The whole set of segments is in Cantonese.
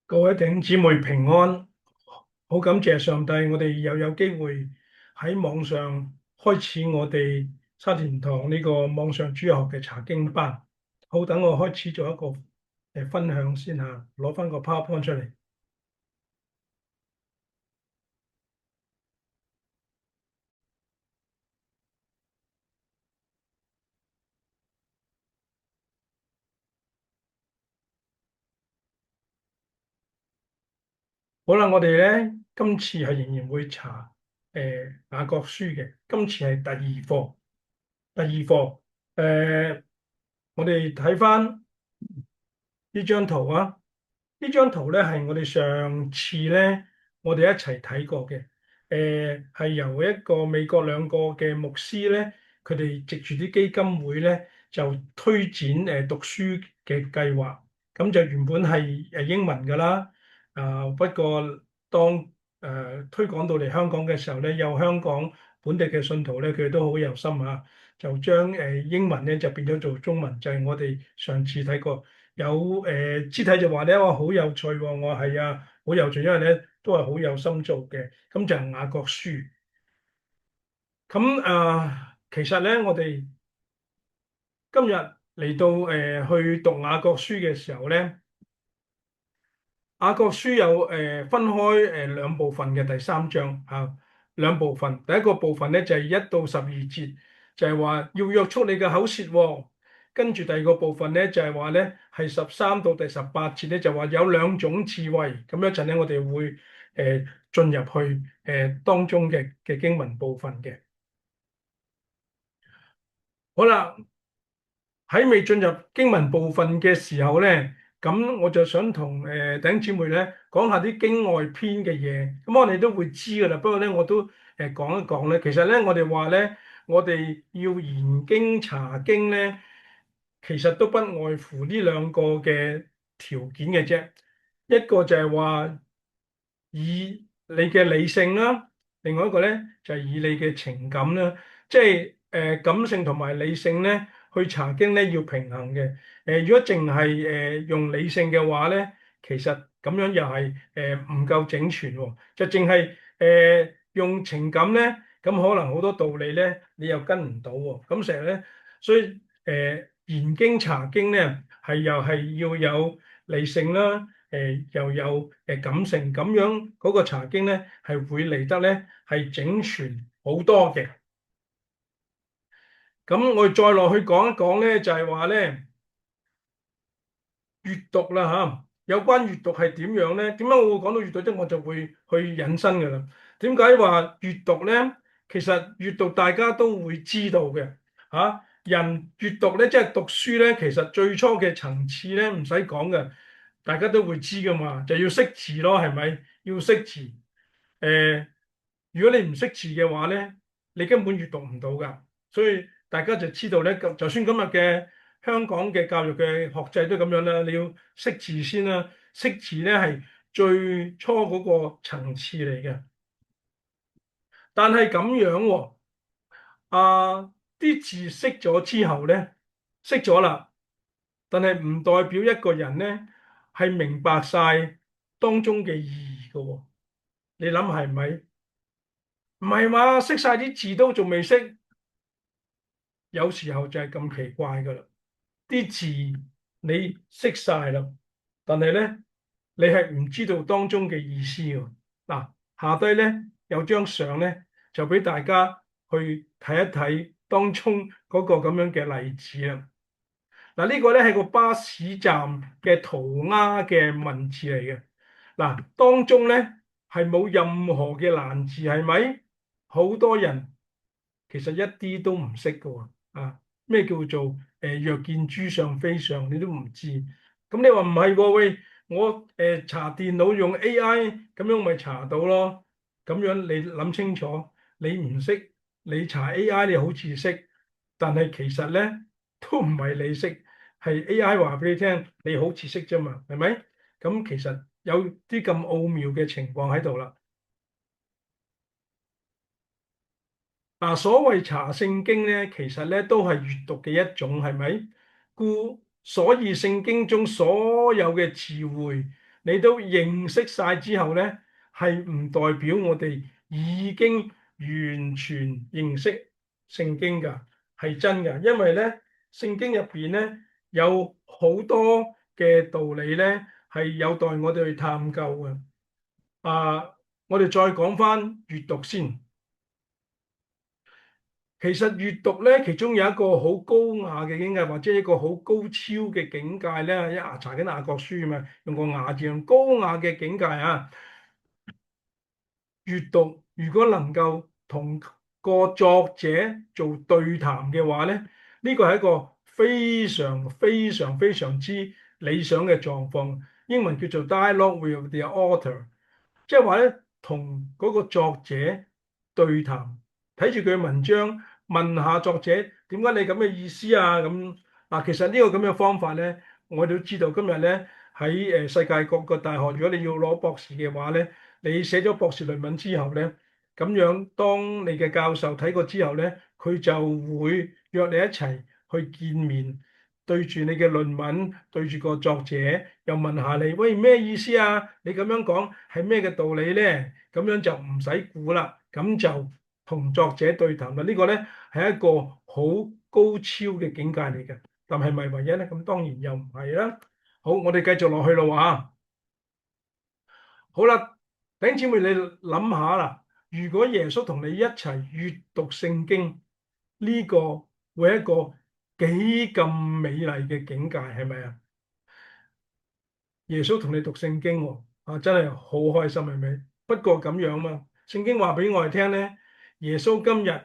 各位弟兄姊妹平安，好感謝上帝，我哋又有機會喺網上開始我哋沙田堂呢個網上主日學嘅查經班。好，等我開始做一個分享先吓，攞翻個 PowerPoint 出嚟。好啦，我哋咧今次係仍然會查雅各書嘅，今次係第二課。第二課我哋睇翻呢張圖啊。呢張圖咧係我哋上次咧，我哋一齊睇過嘅。係由一個美國兩個嘅牧師咧，佢哋藉住啲基金會咧，就推展讀書嘅計劃。咁就原本係英文㗎啦。不過當推廣到嚟香港嘅時候咧，有香港本地嘅信徒咧，佢哋都好有心啊，就將英文咧就變咗做中文，就係我哋上次睇過。有肢體就話咧，哇，好有趣喎！我係啊，好有趣，因為咧都係好有心做嘅。咁就係雅各書。咁其實咧，我哋今日嚟到去讀雅各書嘅時候咧，雅各書有分開兩部分嘅第三章啊，兩部分。第一個部分咧就係1到12節，就係話要約束你嘅口舌喎。跟住第二個部分咧就係話咧係13到第18節咧就話有兩種智慧。咁一陣咧我哋會進入去當中嘅經文部分嘅。好啦。喺未進入經文部分嘅時候咧，咁我就想同弟兄姊妹咧講下啲經外篇嘅嘢。咁我哋都會知噶啦，不過咧我都講一講咧。其實咧我哋話咧，我哋要研經查經咧，其實都不外乎呢兩個嘅條件嘅啫。一個就係話以你嘅理性啦，另外一個咧就係以你嘅情感啦，即係感性同埋理性咧去查經咧要平衡嘅。如果淨係用理性嘅話咧，其實咁樣又係唔夠整全喎。就淨係用情感咧，咁可能好多道理咧你又跟唔到喎。咁成日咧，所以研經查經咧係又係要有理性啦。又有感性，咁樣嗰個查經咧係會嚟得咧係整全好多嘅。咁我哋再落去講一講咧，就係話咧閱讀啦嚇。有關閱讀係點樣咧？點解我會講到閱讀啫？我就會去引申㗎啦。點解話閱讀咧？其實閱讀大家都會知道嘅嚇。人閱讀咧，即係讀書咧，其實最初嘅層次咧唔使講嘅，大家都會知㗎嘛，就要識字咯，係咪？要識字。誒，如果你唔識字嘅話咧，你根本閱讀唔到㗎。所以大家就知道咧，就算今日嘅香港嘅教育嘅學制都咁樣啦，你要識字先啦。識字咧係最初嗰個層次嚟嘅。但係咁樣喎，啲字識咗之後咧，識咗啦，但係唔代表一個人咧係明白晒當中嘅意義㗎喎。你諗係咪？唔係嘛？識晒啲字都仲未識，有時候就係咁奇怪噶啦。啲字你識晒啦，但係咧你係唔知道當中嘅意思喎。嗱，下低咧有張相咧，就俾大家去睇一睇當中嗰個咁樣嘅例子啦。嗱，呢個咧係個巴士站嘅塗鴉嘅文字嚟嘅。嗱，當中咧係冇任何嘅難字，係咪？好多人其實一啲都唔識㗎喎。咩叫做若見諸相非相，你都唔知。咁你話唔係喎？喂，我查電腦用 AI 咁樣咪查到咯？咁樣你諗清楚，你唔識，你查 AI 你好似識，但係其實咧都唔係你識，係 AI 話俾你聽，你好似識啫嘛，係咪？咁其實有啲咁奧妙嘅情況喺度啦。嗱，所謂查聖經咧，其實咧都係閱讀嘅一種，係咪？所以聖經中所有嘅詞彙，你都認識晒之後咧，係唔代表我哋已經完全認識聖經㗎，係真㗎。因為咧，聖經入邊咧有好多嘅道理咧，係有待我哋去探究嘅。我哋再講翻閱讀先。其實閱讀咧，其中有一個好高雅嘅境界，或者一個好高超嘅境界咧。一查緊雅各書啊嘛，用個雅字，用高雅嘅境界啊。閱讀如果能夠同個作者做對談嘅話咧，呢個係一個非常非常非常之理想嘅狀況。英文叫做 dialogue with the author，即係話咧，同嗰個作者對談，睇住佢嘅文章，問下作者點解你咁嘅意思啊？咁嗱，其實呢個咁嘅方法咧，我哋都知道今日咧喺世界各個大學，如果你要攞博士嘅話咧，你寫咗博士論文之後咧，咁樣當你嘅教授睇過之後咧，佢就會約你一齊去見面，對住你嘅論文，對住個作者，又問下你，喂，咩意思啊？你咁樣講係咩嘅道理咧？咁樣就唔使估啦，咁就同作者對談啦。呢個咧係一個好高超嘅境界嚟嘅，但係咪唯一咧？咁當然又唔係啦。好，我哋繼續落去咯啊！好啦，弟兄姊妹，你諗下啦，如果耶穌同你一齊閱讀聖經，呢個會係一個幾咁美麗嘅境界，係咪啊？耶穌同你讀聖經喎，真係好開心，係咪？不過咁樣嘛，聖經話俾我哋聽咧，耶穌今日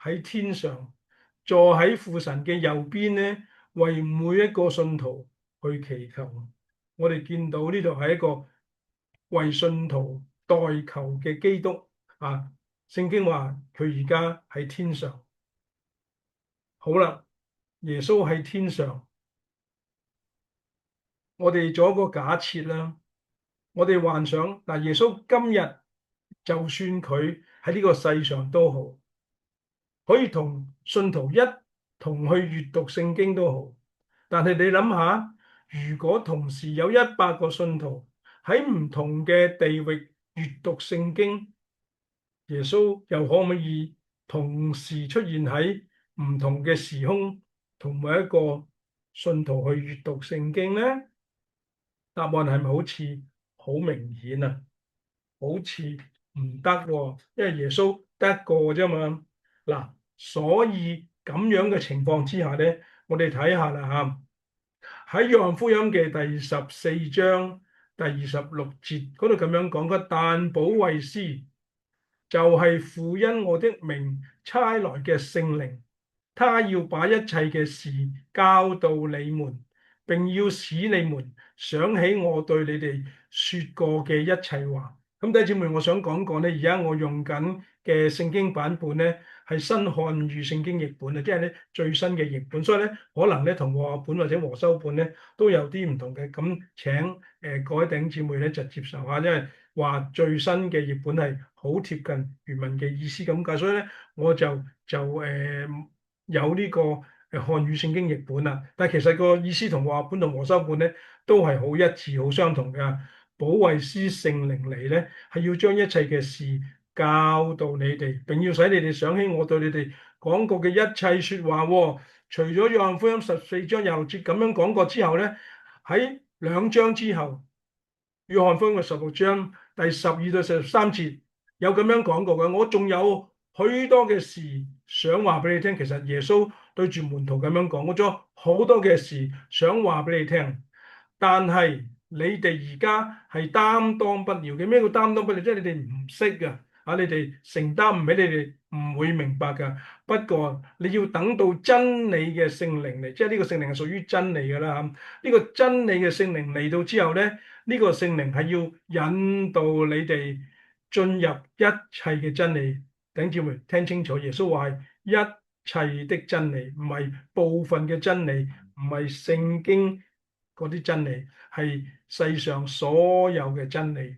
喺天上，坐喺父神嘅右邊咧，為每一個信徒去祈求。我哋見到呢度係一個為信徒代求嘅基督啊！聖經話佢而家喺天上。好啦，耶穌喺天上，我哋做一個假設啦。我哋幻想嗱，耶穌今日就算佢喺呢個世上都好，可以同信徒一同去閱讀聖經都好。但係你諗下，如果同時有100個信徒喺唔同嘅地域閱讀聖經，耶穌又可唔可以同時出現喺唔同嘅時空，同每一個信徒去閱讀聖經呢？答案係咪好似好明顯啊？好似唔得喎，因為耶穌得一個啫嘛。嗱，所以咁樣嘅情況之下咧，我哋睇下啦嚇，喺約翰福音嘅第14章第26節嗰度咁樣講嘅，但保惠師就係父因我的名差來嘅聖靈，他要把一切嘅事教導你們，並要使你們想起我對你哋說過嘅一切話。咁弟兄姊妹，我想講講咧，而家我用緊嘅聖經版本咧係新漢語聖經譯本啊，即係咧最新嘅譯本，所以咧可能咧同和合本或者和修本咧都有啲唔同嘅。咁請各位弟兄姊妹咧就接受下，因為話最新嘅譯本係好貼近原文嘅意思咁解，所以咧我就有呢個漢語聖經譯本啦。但係其實個意思同和合本同和修本咧都係好一致、好相同嘅。保惠師聖靈嚟咧，係要將一切嘅事教導你哋，並要使你哋想起我對你哋講過嘅一切說話。除咗約翰福音14章26節咁樣講過之後咧，喺2章之後，約翰福音嘅16章第12到13節有咁樣講過嘅。我仲有許多嘅事想話俾你聽。其實耶穌對住門徒咁樣講，我咗好多嘅事想話俾你聽，但係你哋而家係擔當不了嘅。咩叫擔當不了？即係你哋唔識㗎，你哋承擔唔起，你哋唔會明白㗎。不過你要等到真理嘅聖靈嚟，即係呢個聖靈係屬於真理㗎啦。呢個真理嘅聖靈嚟到之後咧，呢個聖靈係要引導你哋進入一切嘅真理。弟兄姊妹聽清楚，耶穌話係一切的真理，唔係部分嘅真理，唔係聖經嗰啲真理，係世上所有嘅真理。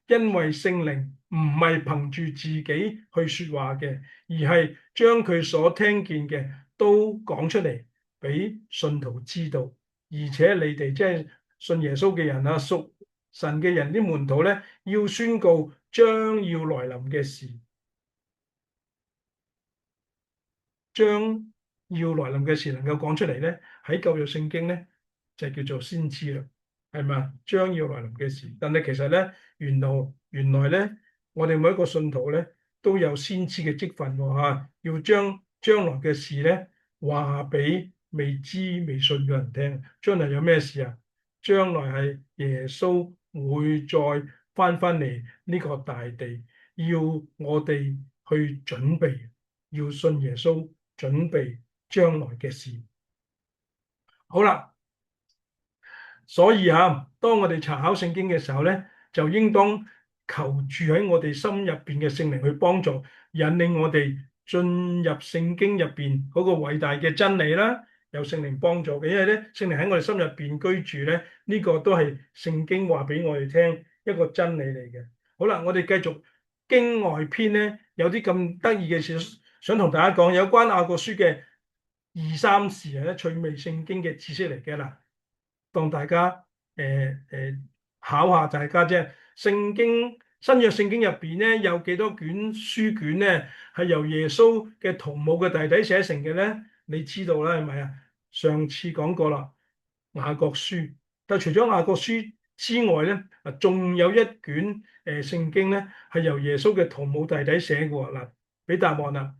因為聖靈唔係憑住自己去說話嘅，而係將佢所聽見嘅都講出嚟俾信徒知道。而且你哋即係信耶穌嘅人啊，屬神嘅人啲門徒咧，要宣告將要來臨嘅事，將要來臨嘅事能夠講出嚟咧，喺舊約聖經咧就叫做先知啦，係咪？將要來臨嘅事，但係其實咧，原來咧，我哋每一個信徒咧都有先知嘅職分喎嚇，要將來嘅事咧話俾未知未信嘅人聽。將來有咩事啊？將來係耶穌會再翻嚟呢個大地，要我哋去準備，要信耶穌，準備將來嘅事。好啦，所以當我哋查考聖經嘅時候咧，就應當求住喺我哋心入邊嘅聖靈去幫助，引領我哋進入聖經入邊嗰個偉大嘅真理啦。有聖靈幫助嘅，因為咧聖靈喺我哋心入邊居住咧，呢個都係聖經話俾我哋聽一個真理嚟嘅。好啦，我哋繼續經外篇咧，有啲咁得意嘅事想同大家講，有關雅各書嘅二三事咧，趣味聖經嘅知識嚟嘅啦，當大家考下大家啫。聖經新約聖經入邊咧，有幾多卷書卷咧係由耶穌嘅同母嘅弟弟寫成嘅咧？你知道啦，係咪啊？上次講過啦，雅各書。但除咗雅各書之外咧，仲有一卷聖經咧係由耶穌嘅同母弟弟寫嘅喎。嗱，俾答案啦，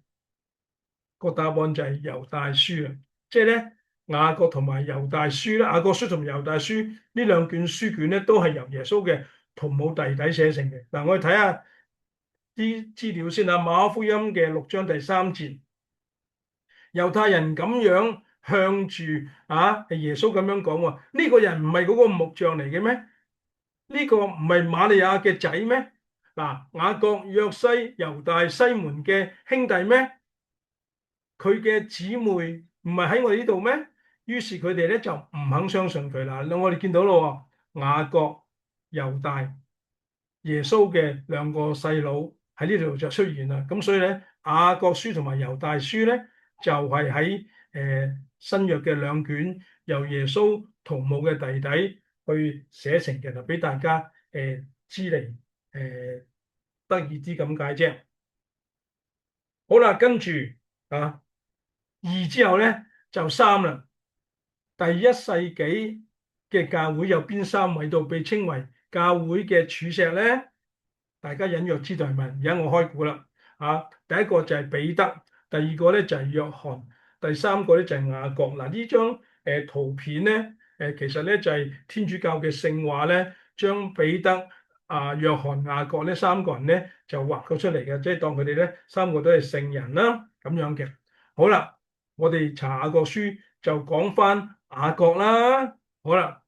個答案就係猶大書啊，即係咧。雅各同埋猶大書啦，雅各書同埋猶大書呢兩卷書卷咧，都係由耶穌嘅同母弟弟寫成嘅。嗱，我哋睇下啲資料先啦。馬可福音嘅6章第3節，猶太人咁樣向住耶穌咁樣講喎，呢個人唔係嗰個木匠嚟嘅咩？呢個唔係瑪利亞嘅仔咩？嗱，雅各、約西、猶大、西門嘅兄弟咩？佢嘅姊妹唔係喺我哋呢度咩？於是佢哋咧就唔肯相信佢啦。我哋見到咯，雅各、猶大、耶穌嘅兩個細佬喺呢度就出現啦。咁所以咧，雅各書同埋猶大書咧就係喺新約嘅兩卷由耶穌同母嘅弟弟去寫成嘅，就俾大家知嚟得意啲咁解啫。好啦，跟住二之後咧就三啦。第1世紀嘅教會有邊3位度被稱為教會嘅柱石咧？大家隱約知道係咪？而家我開估啦。第一個就係彼得，第二個咧就係約翰，第三個咧就係雅各。嗱，呢張圖片咧其實咧就係天主教嘅聖話咧，將彼得、約翰、雅各呢3個人咧就畫咗出嚟嘅，即係當佢哋咧3個都係聖人啦咁樣嘅。好啦，我哋查雅各書就講翻雅各啦。好啦，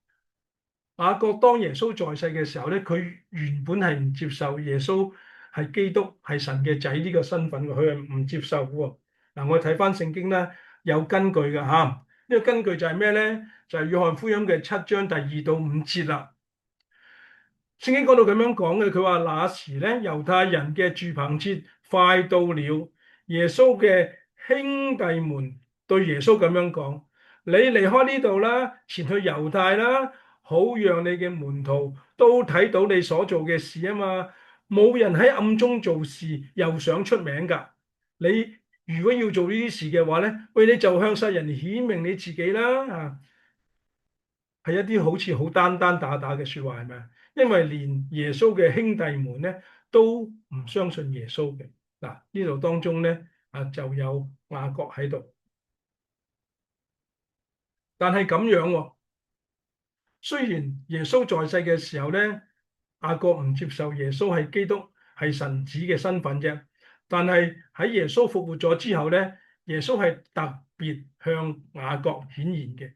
雅各當耶穌在世嘅時候咧，佢原本係唔接受耶穌係基督係神嘅仔呢個身份嘅，佢係唔接受嘅。嗱，我睇翻聖經咧有根據嘅吓，呢個根據就係咩咧？就係約翰福音嘅7章第2到5節啦。聖經講到咁樣講嘅，佢話那時咧，猶太人嘅住棚節快到了，耶穌嘅兄弟們對耶穌咁樣講：你離開呢度啦，前去猶太啦，好讓你嘅門徒都睇到你所做嘅事啊嘛。冇人喺暗中做事又想出名噶。你如果要做呢啲事嘅話咧，喂，你就向世人顯明你自己啦。係一啲好似好單單打打嘅說話，係咪？因為連耶穌嘅兄弟們咧都唔相信耶穌嘅。嗱，呢度當中咧就有雅各喺度，但係咁樣雖然耶穌在世嘅時候咧，雅各唔接受耶穌係基督係神子嘅身份啫，但係喺耶穌復活咗之後咧，耶穌係特別向雅各顯現嘅，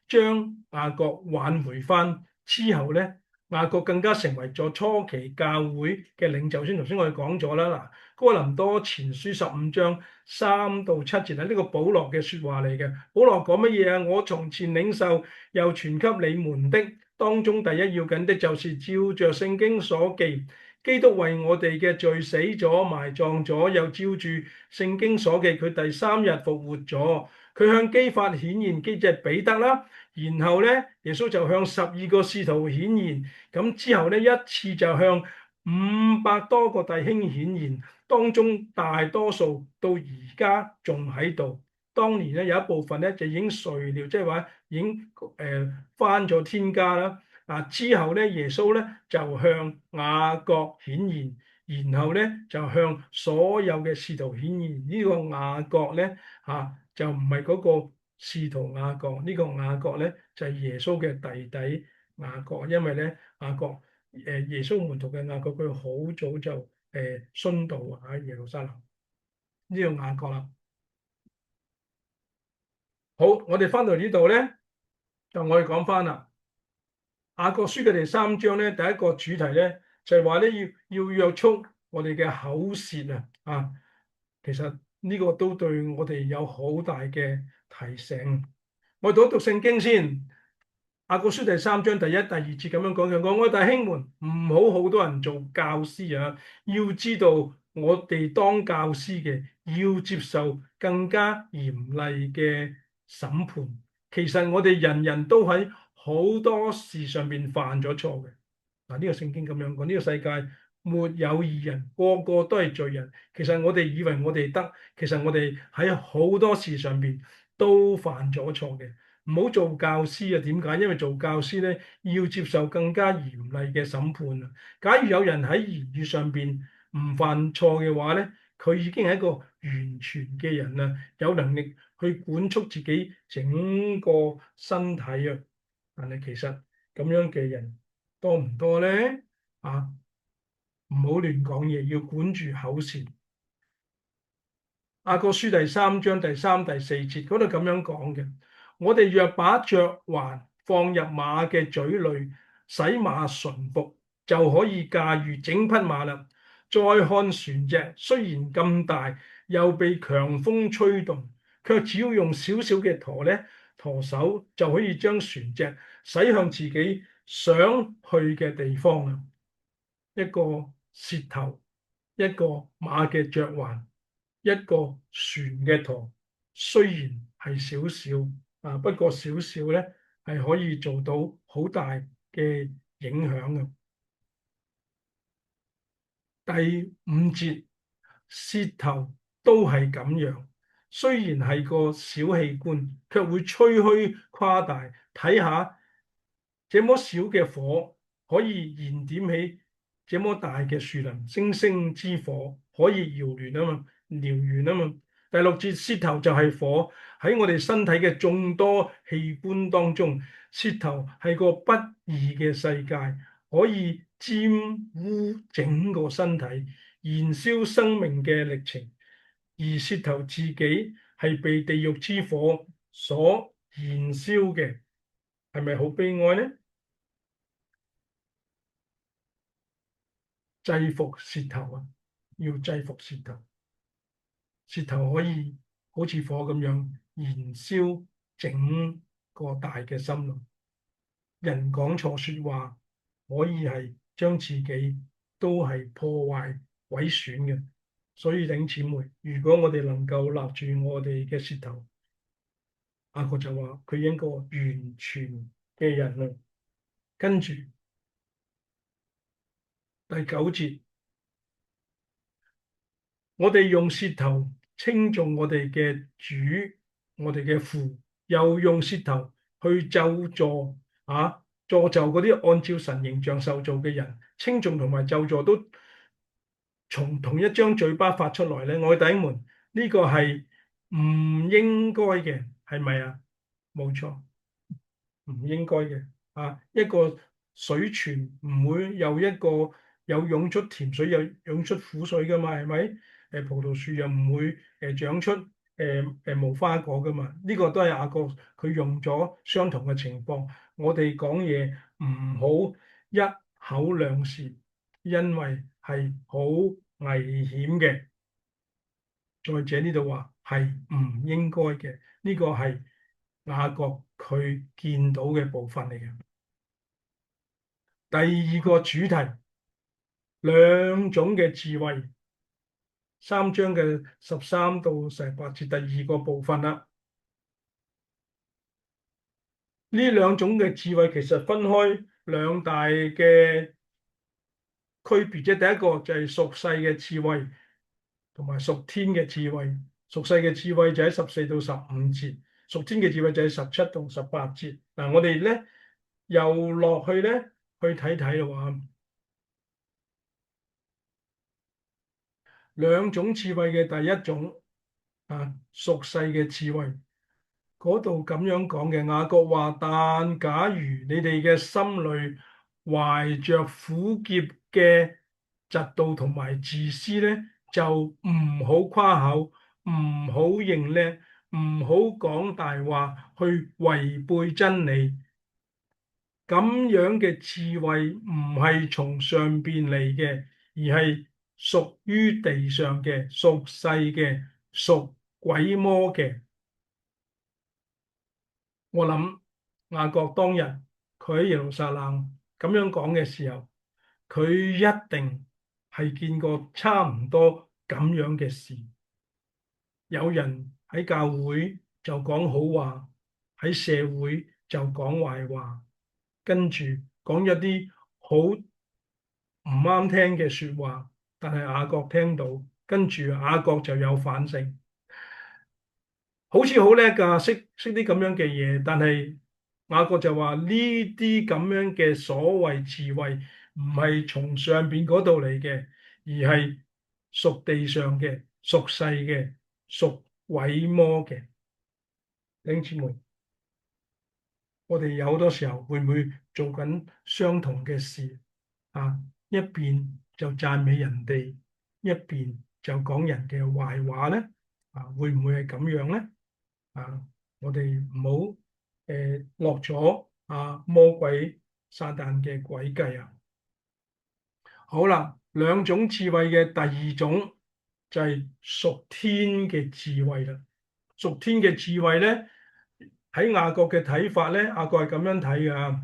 將雅各挽回翻之後咧，雅各更加成為咗初期教會嘅領袖。頭先我哋講咗啦，嗱，哥林多前書15章3到7節係呢個保羅嘅說話嚟嘅。保羅講乜嘢啊？我從前領受又傳給你們的，當中第一要緊的就是照着聖經所記，基督為我哋嘅罪死咗、埋葬咗，又照住聖經所記，佢第3日復活咗。佢向基法顯現，即係彼得啦。然後咧，耶穌就向12個使徒顯現。咁之後咧，一次就向500多個弟兄顯現，當中大多數到而家仲喺度。當年咧有一部分咧就已經睡了，即係話已經返咗天家啦。之後咧，耶穌咧就向雅各顯現。然後咧就向所有嘅使徒顯現。呢個雅各咧就唔係嗰個使徒雅各，呢個雅各咧就係耶穌嘅弟弟雅各。因為咧雅各耶穌門徒嘅雅各，佢好早就殉道喺耶路撒冷。呢個雅各啦。好，我哋翻到呢度咧，就我哋講翻啦。雅各書嘅第3章咧，第一個主題咧就係話咧要約束我哋嘅口舌啊。其實呢個都對我哋有好大嘅提醒。我哋讀聖經先。雅各書第3章第1、第2節咁樣講嘅：我弟兄們，唔好多人做教師啊，要知道我哋當教師嘅要接受更加嚴厲嘅審判。其實我哋人人都喺好多事上邊犯咗錯嘅。呢個聖經咁樣講，呢個世界沒有義人，個個都係罪人。其實我哋以為我哋得，其實我哋喺好多事上邊都犯咗錯嘅。唔好做教師啊？點解？因為做教師咧要接受更加嚴厲嘅審判啊！假如有人喺言語上邊唔犯錯嘅話咧，佢已經係一個完全嘅人啦，有能力去管束自己整個身體啊！但係其實咁樣嘅人多唔多咧？唔好亂講嘢，要管住口舌。雅各書第3章第3、第4節嗰度咁樣講嘅：我哋若把嚼環放入馬嘅嘴裏，使馬馴服，就可以駕馭整匹馬啦。再看船隻，雖然咁大，又被強風吹動，卻只要用少少嘅舵手，就可以將船隻駛向自己想去嘅地方啦。一個舌頭，一個馬嘅嚼環，一個船嘅舵，雖然係少少不過少少咧係可以做到好大嘅影響嘅。第5節，舌頭都係咁樣，雖然係個小器官，卻會吹噓誇大。睇下這麼小嘅火可以燃點起這麼大嘅樹林，星星之火可以燎原啊嘛，燎原啊嘛。第6節，舌頭就係火，喺我哋身體嘅眾多器官當中，舌頭係個不義嘅世界，可以沾污整個身體，燃燒生命嘅歷程。而舌頭自己係被地獄之火所燃燒嘅，係咪好悲哀呢？制服舌頭啊，要制服舌頭。舌頭可以好似火咁樣燃燒整個大嘅森林。人講錯說話，可以係將自己都係破壞毀損嘅。所以弟兄姊妹，如果我哋能夠立住我哋嘅舌頭，雅各就話佢係一個完全嘅人啦。跟住第9節，我哋用舌頭稱頌我哋嘅主，我哋嘅父，又用舌頭去咒詛詛咒嗰啲按照神形象受造嘅人。稱頌同埋咒詛都從同一張嘴巴發出來咧。我哋弟兄們，呢個係唔應該嘅，係咪啊？冇錯，唔應該嘅。一個水泉唔會有一個有湧出甜水有湧出苦水噶嘛，係咪？葡萄樹又唔會長出無花果噶嘛。呢個都係雅各佢用咗相同嘅情況。我哋講嘢唔好一口兩舌，因為係好危險嘅。再者呢度話係唔應該嘅，呢個係雅各佢見到嘅部分嚟嘅。第2個主題，兩種嘅智慧。3章嘅13到18節，第2個部分啦。呢兩種嘅智慧其實分開兩大嘅區別啫。第一個就係屬世嘅智慧，同埋屬天嘅智慧。屬世嘅智慧就喺14到15節，屬天嘅智慧就喺17到18節。嗱，我哋咧又落去咧去睇睇咯喎。兩種智慧嘅第一種屬世嘅智慧，嗰度咁樣講嘅。雅各話：但假如你哋嘅心裏懷着苦澀嘅嫉妒同埋自私咧，就唔好誇口，唔好認叻，唔好講大話去違背真理。咁樣嘅智慧唔係從上邊嚟嘅，而係屬於地上嘅、屬世嘅、屬鬼魔嘅。我諗雅各當日佢喺耶路撒冷咁樣講嘅時候，佢一定係見過差唔多咁樣嘅事。有人喺教會就講好話，喺社會就講壞話，跟住講一啲好唔啱聽嘅說話，但係雅各聽到，跟住雅各就有反省。好似好叻噶，識啲咁樣嘅嘢，但係雅各就話呢啲咁樣嘅所謂智慧，唔係從上邊嗰度嚟嘅，而係屬地上嘅、屬世嘅、屬鬼魔嘅。弟兄姊妹，我哋有好多時候會唔會做緊相同嘅事啊？一邊就讚美人哋，一邊就講人嘅壞話咧？啊，會唔會係咁樣咧？啊！我哋唔好落咗魔鬼撒旦嘅詭計啊！好啦，兩種智慧嘅第二種就係屬天嘅智慧啦。屬天嘅智慧咧，喺雅各嘅睇法咧，雅各係咁樣睇㗎。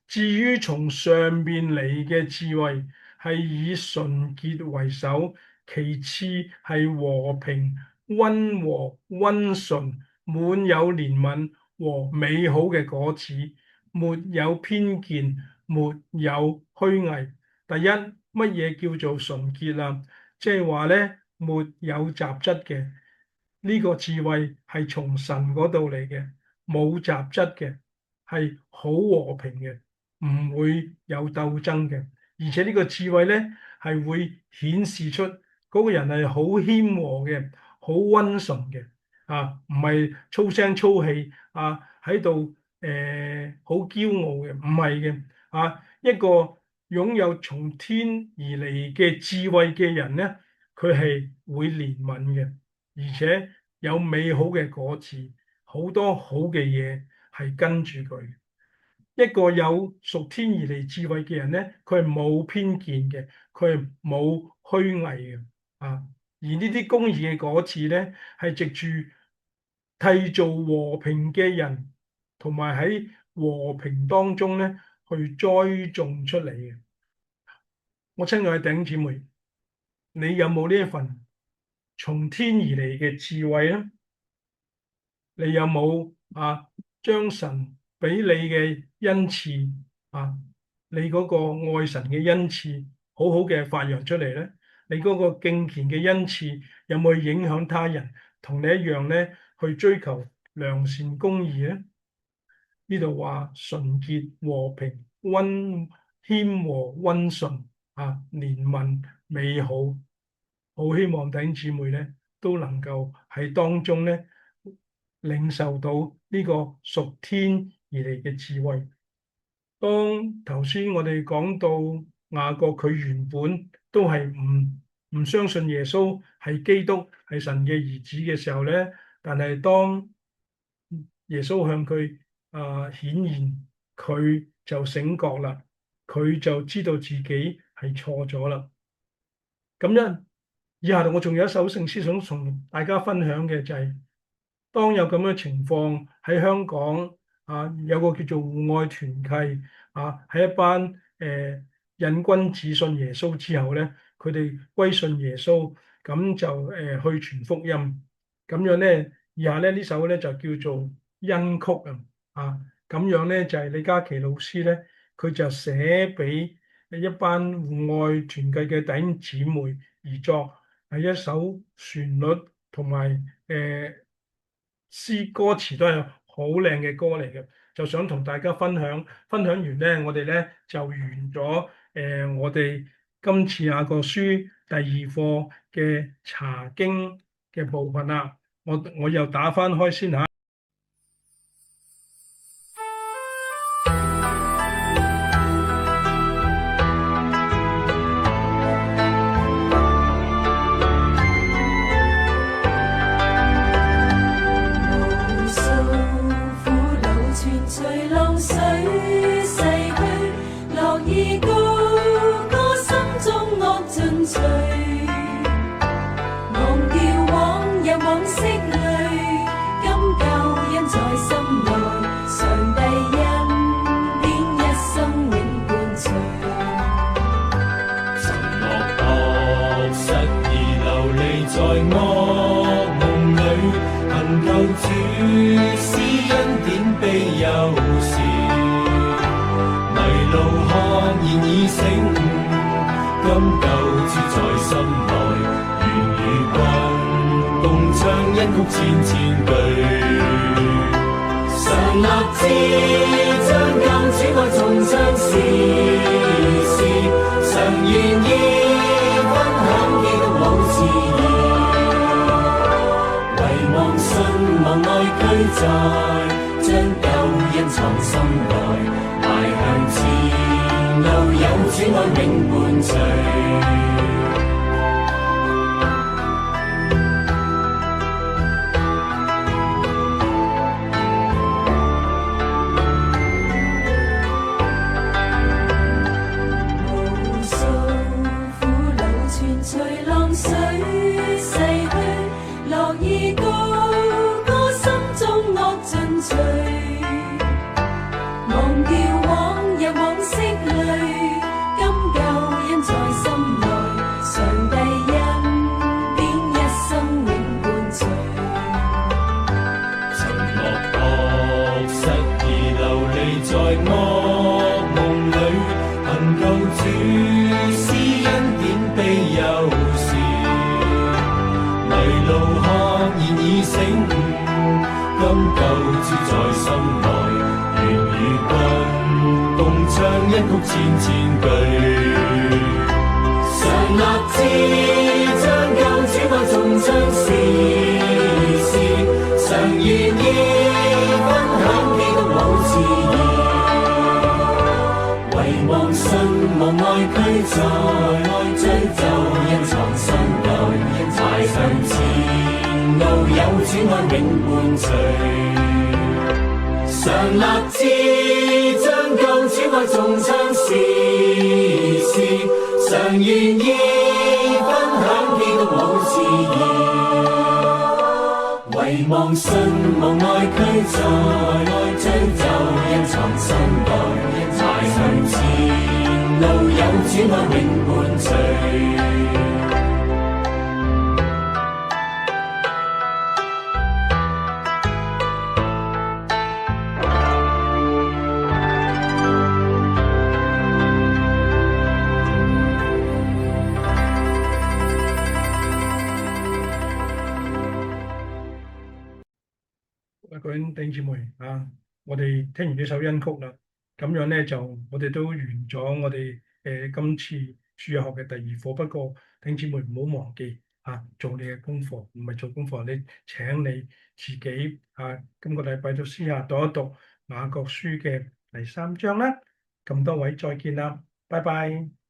至於從上面嚟嘅智慧，係以純潔為首，其次係和平、溫和、溫順、滿有憐憫和美好嘅果子，沒有偏見，沒有虛偽。第一，乜嘢叫做純潔啊？即係話咧，沒有雜質嘅，呢個智慧係從神嗰度嚟嘅，冇雜質嘅，係好和平嘅。唔會有鬥爭嘅，而且呢個智慧咧係會顯示出嗰個人係好謙和嘅，好溫順嘅，唔係粗聲粗氣喺度好驕傲嘅，唔係嘅，一個擁有從天而嚟嘅智慧嘅人咧，佢係會憐憫嘅，而且有美好嘅果子，好多好嘅嘢係跟住佢。一個有屬天而嚟智慧嘅人咧，佢係冇偏見嘅，佢係冇虛偽嘅而呢啲公義嘅果子咧，係藉住締造和平嘅人，同埋喺和平當中咧去栽種出嚟嘅。我親愛嘅弟兄姊妹，你有冇呢一份從天而嚟嘅智慧咧？你有冇將神俾你嘅恩賜你嗰個愛神嘅恩賜好好嘅發揚出嚟咧？你嗰個敬虔嘅恩賜有冇去影響他人，同你一樣咧去追求良善公義咧？呢度話純潔、和平、謙和、溫順憐憫、美好，好希望弟兄姊妹咧都能夠喺當中咧領受到呢個屬天而嚟嘅智慧。當頭先我哋講到雅各，佢原本都係唔相信耶穌係基督係神嘅兒子嘅時候咧，但係當耶穌向佢顯現，佢就醒覺啦，佢就知道自己係錯咗啦。咁樣以下我仲有一首聖詩想同大家分享嘅就係，當有咁樣情況喺香港有個叫做互愛團契喺一班癮君子信耶穌之後咧，佢哋歸信耶穌，咁就去傳福音。咁樣咧，以下咧呢首咧就叫做恩曲啊，咁樣咧就係李嘉琪老師咧，佢就寫俾一班戶外團契嘅弟兄姊妹而作，係一首旋律同埋詩歌詞都係好靚嘅歌嚟嘅，就想同大家分享。分享完咧，我哋咧就完咗我哋今次雅各書第二課嘅查經嘅部分啦。我又打翻開先嚇。各位弟兄姊妹啊，我哋聽完呢首恩曲啦，咁樣咧就我哋都完咗我哋今次主日學嘅第二課。不過弟兄姊妹唔好忘記做你嘅功課，唔係做功課，你請你自己今個禮拜都私下讀一讀雅各書嘅第3章啦。咁多位再見啦，拜拜。